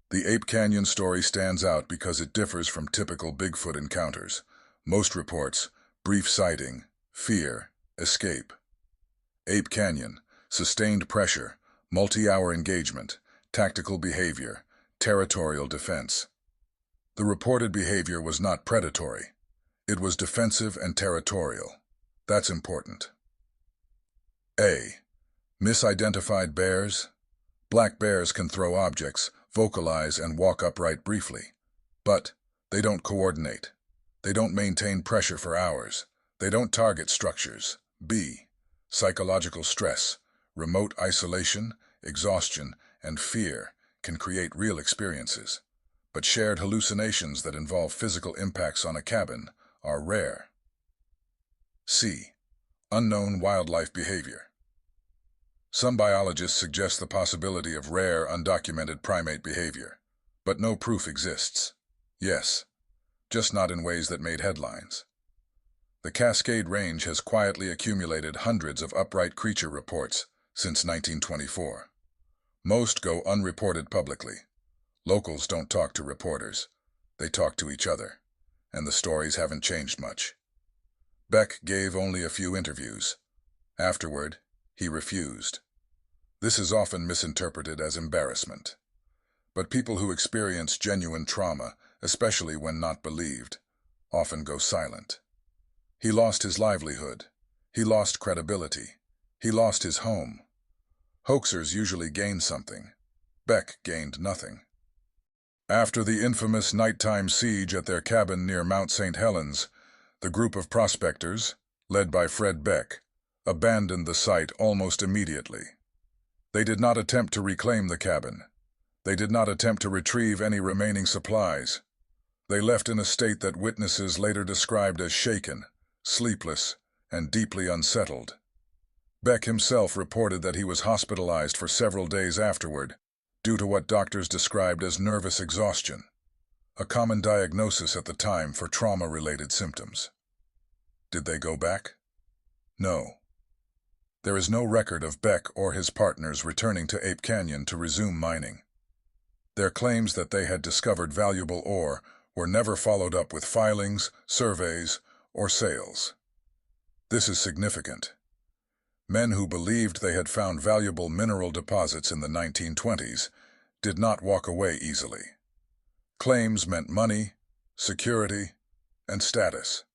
The Ape Canyon story stands out because it differs from typical Bigfoot encounters. Most reports, brief sighting, fear, escape. Ape Canyon, sustained pressure, multi-hour engagement, tactical behavior, territorial defense. The reported behavior was not predatory. It was defensive and territorial. That's important. A. Misidentified bears. Black bears can throw objects, vocalize, and walk upright briefly. But they don't coordinate. They don't maintain pressure for hours. They don't target structures. B. Psychological stress, remote isolation, exhaustion, and fear can create real experiences. But shared hallucinations that involve physical impacts on a cabin are rare. C. Unknown wildlife behavior. Some biologists suggest the possibility of rare, undocumented primate behavior, but no proof exists. Yes, just not in ways that made headlines. The Cascade Range has quietly accumulated hundreds of upright creature reports since 1924. Most go unreported publicly. Locals don't talk to reporters. They talk to each other, and the stories haven't changed much. Beck gave only a few interviews. Afterward, he refused. This is often misinterpreted as embarrassment. But people who experience genuine trauma, especially when not believed, often go silent. He lost his livelihood. He lost credibility. He lost his home. Hoaxers usually gain something. Beck gained nothing. After the infamous nighttime siege at their cabin near Mount St. Helens, the group of prospectors, led by Fred Beck, abandoned the site almost immediately. They did not attempt to reclaim the cabin. They did not attempt to retrieve any remaining supplies. They left in a state that witnesses later described as shaken, sleepless, and deeply unsettled. Beck himself reported that he was hospitalized for several days afterward, due to what doctors described as nervous exhaustion, a common diagnosis at the time for trauma-related symptoms. Did they go back? No. There is no record of Beck or his partners returning to Ape Canyon to resume mining. Their claims that they had discovered valuable ore were never followed up with filings, surveys, or sales. This is significant. Men who believed they had found valuable mineral deposits in the 1920s did not walk away easily. Claims meant money, security, and status.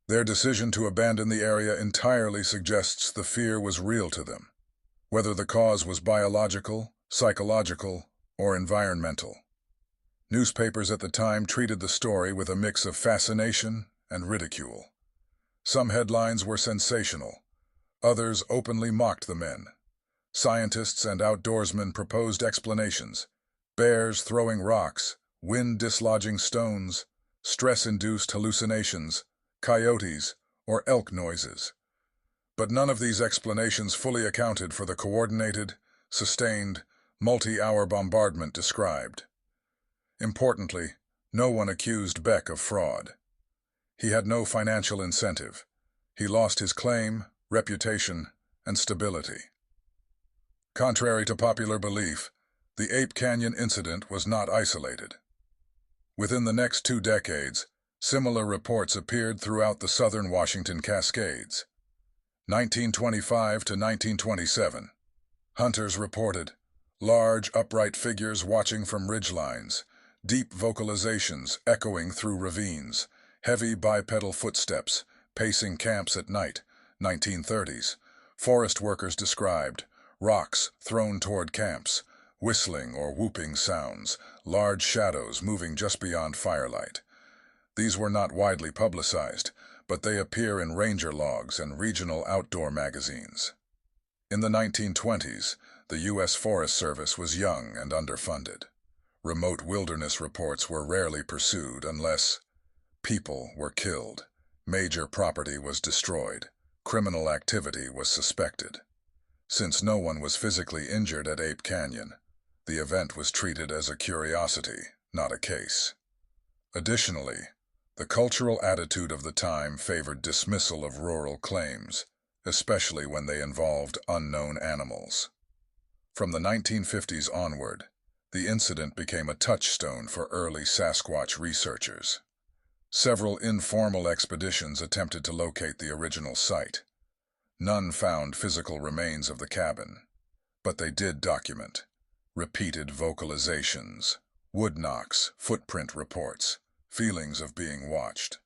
Their decision to abandon the area entirely suggests the fear was real to them, whether the cause was biological, psychological, or environmental. Newspapers at the time treated the story with a mix of fascination and ridicule. Some headlines were sensational. Others openly mocked the men. Scientists and outdoorsmen proposed explanations: bears throwing rocks, wind dislodging stones, stress-induced hallucinations, coyotes, or elk noises. But none of these explanations fully accounted for the coordinated, sustained, multi-hour bombardment described. Importantly, no one accused Beck of fraud. He had no financial incentive. He lost his claim, reputation, and stability. Contrary to popular belief, the Ape Canyon incident was not isolated. Within the next 2 decades, similar reports appeared throughout the southern Washington Cascades. 1925 to 1927. Hunters reported large, upright figures watching from ridgelines, deep vocalizations echoing through ravines, heavy bipedal footsteps pacing camps at night. 1930s. Forest workers described rocks thrown toward camps, whistling or whooping sounds, large shadows moving just beyond firelight. These were not widely publicized, but they appear in ranger logs and regional outdoor magazines. In the 1920s, the U.S. Forest Service was young and underfunded. Remote wilderness reports were rarely pursued unless people were killed, major property was destroyed, criminal activity was suspected. Since no one was physically injured at Ape Canyon, the event was treated as a curiosity, not a case. Additionally, the cultural attitude of the time favored dismissal of rural claims, especially when they involved unknown animals. From the 1950s onward, The incident became a touchstone for early Sasquatch researchers. Several informal expeditions attempted to locate the original site. None found physical remains of the cabin, but they did document repeated vocalizations, wood knocks, footprint reports, feelings of being watched.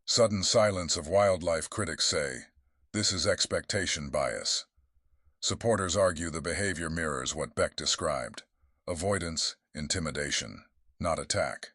Sudden silence of wildlife critics say, this is expectation bias. Supporters argue the behavior mirrors what Beck described: avoidance, intimidation, not attack.